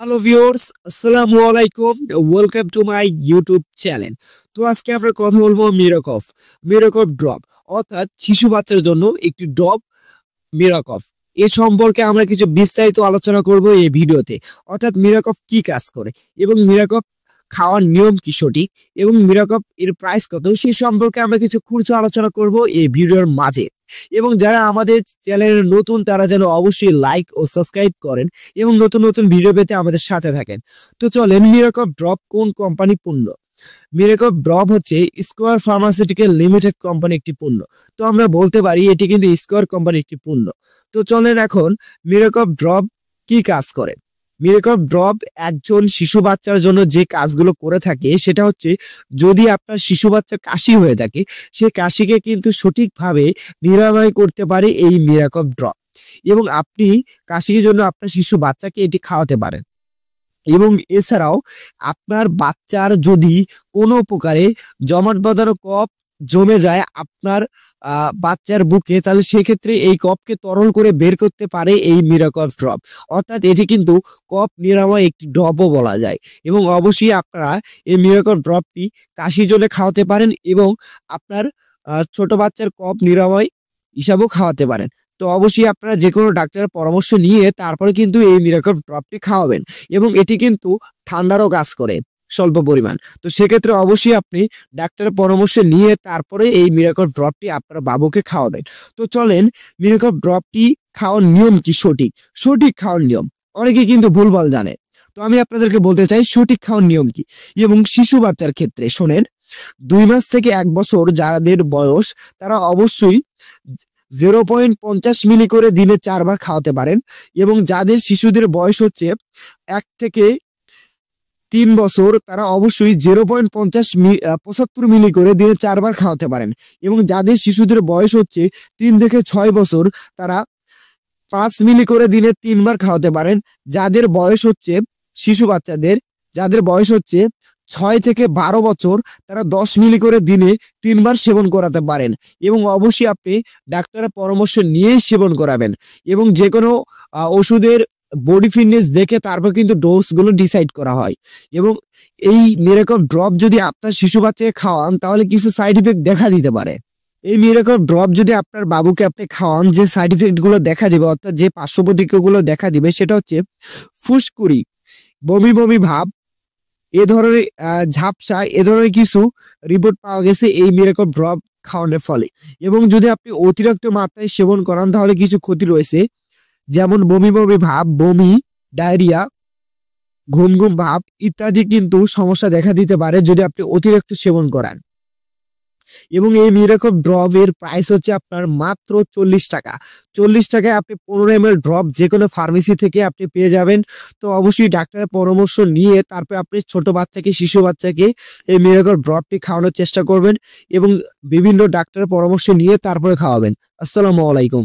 Hello viewers, আসসালামু আলাইকুম। Welcome to my YouTube channel. তো আজকে আমরা কথা বলবো মিরাকফ ড্রপ, অর্থাৎ শিশু বাচ্চার জন্য একটি ড্রপ মিরাকফ। এ সম্পর্কে আমরা কিছু বিস্তারিত আলোচনা করব এই ভিডিওতে। অর্থাৎ মিরাকফ কি কাজ করে এবং মিরাকফ খাওয়ার নিয়ম কি সঠিক এবং মিরাকফ এর প্রাইস কত, সেই সম্পর্কে আমরা কিছু খুঁড়ছো আলোচনা করব এই ভিডিওর মাঝে। এবং যারা আমাদের চ্যানেলে নতুন তারা যেন অবশ্যই লাইক ও সাবস্ক্রাইব করেন এবং নতুন নতুন ভিডিও পেতে আমাদের সাথে থাকেন। তো চলেন, মিরাকফ ড্রপ কোন কোম্পানি পণ্য? মিরাকফ ড্রপ হচ্ছে স্কোয়ার ফার্মাসিউটিক্যাল লিমিটেড কোম্পানি একটি পণ্য। তো আমরা বলতে পারি এটি কিন্তু স্কোয়ার কোম্পানি একটি পণ্য। তো চলেন এখন মিরাকফ ড্রপ কি কাজ করে। মিরাকফ ড্রপ একজন শিশু বাচ্চার জন্য যে কাজগুলো করে থাকে সেটা হচ্ছে, যদি আপনার শিশু বাচ্চা কাশি হয়ে থাকে সে কাশিকে কিন্তু সঠিকভাবে নিরাময় করতে পারে এই মিরাকফ ড্রপ। এবং আপনি কাশির জন্য আপনার শিশু বাচ্চাকে এটি খাওয়াতে পারেন। এবং এছাড়াও আপনার বাচ্চার যদি কোনো প্রকারে জমাট বাঁধানো কফ জমে যায় আপনার বাচ্চার বুকে, তাহলে সেক্ষেত্রে এই কফকে তরল করে বের করতে পারে এই মিরাকফ ড্রপ। অর্থাৎ এটি কিন্তু কফ নিরাময় একটি ড্রপও বলা যায়। এবং অবশ্যই আপনারা এই মিরাকফ ড্রপটি কাশির জন্য খাওয়াতে পারেন এবং আপনার ছোট বাচ্চার কফ নিরাময় হিসাবেও খাওয়াতে পারেন। তো অবশ্যই আপনারা যে কোনো ডাক্তারের পরামর্শ নিয়ে তারপরে কিন্তু এই মিরাকফ ড্রপটি খাওয়াবেন। এবং এটি কিন্তু ঠান্ডারও কাজ করে স্বল্প পরিমাণ। তো সেক্ষেত্রে অবশ্যই আপনি ডাক্তারের পরামর্শ নিয়ে তারপরে এই মিরাকফ ড্রপটি আপনার বাবুকে খাওয়াবেন। তো চলেন, মিরাকফ ড্রপটি খাওয়ার নিয়ম কি সঠিক খাওয়ার নিয়ম। অনেকে কিন্তু ভুলভাল জানে। তো আমি আপনাদেরকে বলতে চাই সঠিক খাওয়ার নিয়ম কি। এবং শিশু বাচ্চার ক্ষেত্রে শোনেন, 2 মাস থেকে 1 বছর যাদের বয়স তারা অবশ্যই 0.50 মিলি করে দিনে 4 বার খাওয়াতে পারেন। এবং যাদের শিশুদের বয়স হচ্ছে 1 থেকে 3 বছর তারা অবশ্যই 0.75 মিলি করে দিনে 4 বার খাওয়াতে পারেন। এবং যাদের শিশুদের বয়স হচ্ছে 3 থেকে 6 বছর তারা 5 মিলি করে দিনে 3 বার খাওয়াতে পারেন। যাদের বয়স হচ্ছে শিশু বাচ্চাদের যাদের বয়স হচ্ছে 6 থেকে 12 বছর তারা 10 মিলি করে দিনে 3 বার সেবন করাতে পারেন। এবং অবশ্যই আপনি ডাক্তারের পরামর্শ নিয়েই সেবন করাবেন। এবং যে কোনো ওষুধের বডি ফিটনেস দেখে তারপর কিন্তু ডোজগুলো ডিসাইড করা হয়। এবং এই মিরাকফ ড্রপ যদি আপনার শিশু বাচ্চাকে খাওয়ান তাহলে কিছু সাইড ইফেক্ট দেখা দিতে পারে। এই মিরাকফ ড্রপ যদি আপনার বাবুকে আপনি খাওয়ান, যে সাইড ইফেক্ট গুলো দেখা দিবে অর্থাৎ যে পার্শ্ব প্রতিক্রিয়াগুলো দেখা দিবে সেটা হচ্ছে ফুসকুড়ি, বমি বমি ভাব, এ ধরনের ঝাপসা, এ ধরনের কিছু রিপোর্ট পাওয়া গেছে এই মিরাকফ ড্রপ খাওয়ানোর ফলে। এবং যদি আপনি অতিরিক্ত মাত্রায় সেবন করান তাহলে কিছু ক্ষতি রয়েছে, যেমন বমি বমি ভাব, বমি, ডায়রিয়া, ঘুম ঘুম ভাব ইত্যাদি কিন্তু সমস্যা দেখা দিতে পারে যদি আপনি অতিরিক্ত সেবন করান। এবং এই মিরাকফ ড্রপ এর প্রাইস হচ্ছে আপনার মাত্র 40 টাকা। 40 টাকায় আপনি 15 ml ড্রপ যে কোনো ফার্মেসি থেকে আপনি পেয়ে যাবেন। তো অবশ্যই ডাক্তারের পরামর্শ নিয়ে তারপরে আপনি ছোট বাচ্চাকে, শিশু বাচ্চাকে এই মিরাকফ ড্রপটি খাওয়ানোর চেষ্টা করবেন এবং বিভিন্ন ডাক্তারের পরামর্শ নিয়ে তারপরে খাওয়াবেন। আসসালামু আলাইকুম।